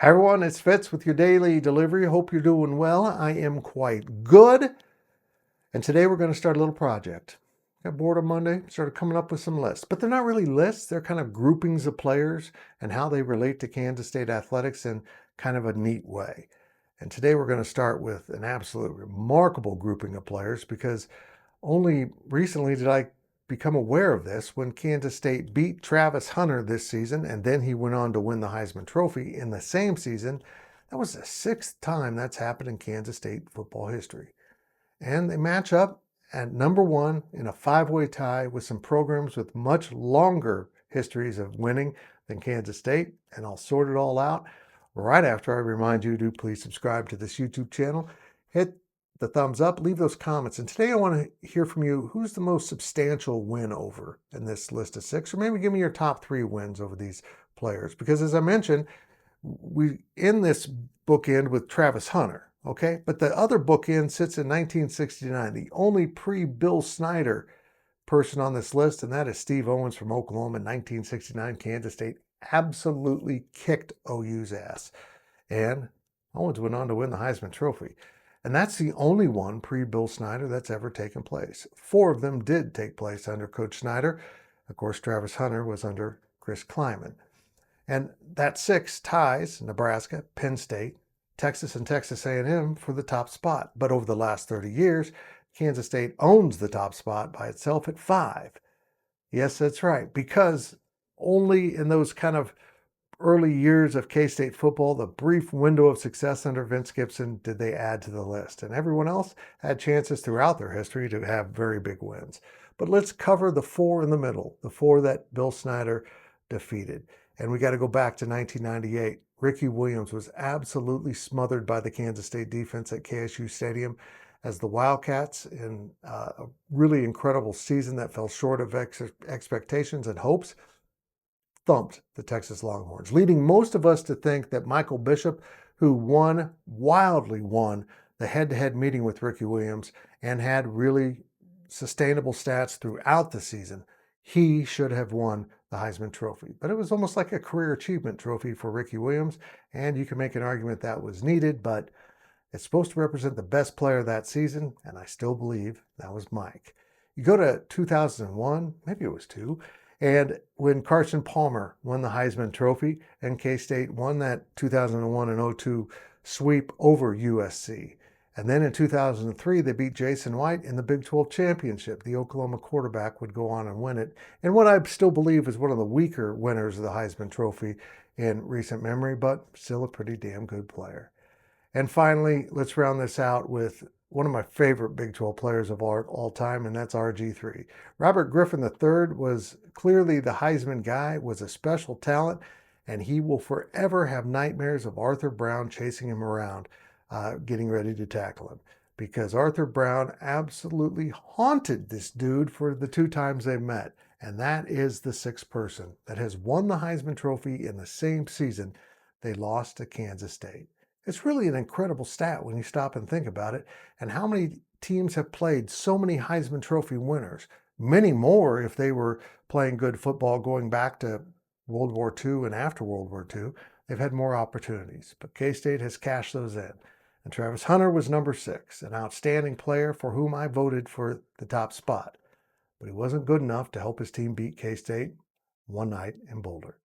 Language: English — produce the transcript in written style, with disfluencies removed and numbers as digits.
Hi everyone, it's Fitz with your daily delivery. Hope you're doing well. I am quite good. And today we're going to start a little project. Got bored on Monday, started coming up with some lists. But they're not really lists, they're kind of groupings of players and how they relate to Kansas State athletics in kind of a neat way. And today we're going to start with an absolute remarkable grouping of players because only recently did I become aware of this when Kansas State beat Travis Hunter this season, and then he went on to win the Heisman Trophy in the same season. That was the sixth time that's happened in Kansas State football history. And they match up at number one in a five-way tie with some programs with much longer histories of winning than Kansas State. And I'll sort it all out right after I remind you to please subscribe to this YouTube channel. Hit the thumbs up, leave those comments. And today I want to hear from you, who's the most substantial win over in this list of six? Or maybe give me your top three wins over these players. Because as I mentioned, we end this bookend with Travis Hunter, okay? But the other bookend sits in 1969, the only pre-Bill Snyder person on this list, and that is Steve Owens from Oklahoma in 1969. Kansas State absolutely kicked OU's ass. And Owens went on to win the Heisman Trophy. And that's the only one pre-Bill Snyder that's ever taken place. Four of them did take place under Coach Snyder. Of course, Travis Hunter was under Chris Kleiman. And that six ties Nebraska, Penn State, Texas, and Texas A&M for the top spot. But over the last 30 years, Kansas State owns the top spot by itself at five. Yes, that's right, because only in those kind of early years of K-State football, the brief window of success under Vince Gibson, did they add to the list. And everyone else had chances throughout their history to have very big wins. But let's cover the four in the middle, the four that Bill Snyder defeated. And we got to go back to 1998. Ricky Williams was absolutely smothered by the Kansas State defense at KSU Stadium as the Wildcats, in a really incredible season that fell short of expectations and hopes, thumped the Texas Longhorns, leading most of us to think that Michael Bishop, who wildly won the head-to-head meeting with Ricky Williams and had really sustainable stats throughout the season, he should have won the Heisman Trophy. But it was almost like a career achievement trophy for Ricky Williams, and you can make an argument that was needed, but it's supposed to represent the best player that season, and I still believe that was Mike. You go to 2001, maybe it was two, and when Carson Palmer won the Heisman Trophy and K-State won that 2001 and 02 sweep over USC. And then in 2003, they beat Jason White in the Big 12 championship. The Oklahoma quarterback would go on and win it. And what I still believe is one of the weaker winners of the Heisman Trophy in recent memory, but still a pretty damn good player. And finally, let's round this out with one of my favorite Big 12 players of all time, and that's RG3. Robert Griffin III was clearly the Heisman guy, was a special talent, and he will forever have nightmares of Arthur Brown chasing him around, getting ready to tackle him. Because Arthur Brown absolutely haunted this dude for the two times they met. And that is the sixth person that has won the Heisman Trophy in the same season they lost to Kansas State. It's really an incredible stat when you stop and think about it. And how many teams have played so many Heisman Trophy winners? Many more if they were playing good football going back to World War II and after World War II. They've had more opportunities, but K-State has cashed those in. And Travis Hunter was number six, an outstanding player for whom I voted for the top spot. But he wasn't good enough to help his team beat K-State one night in Boulder.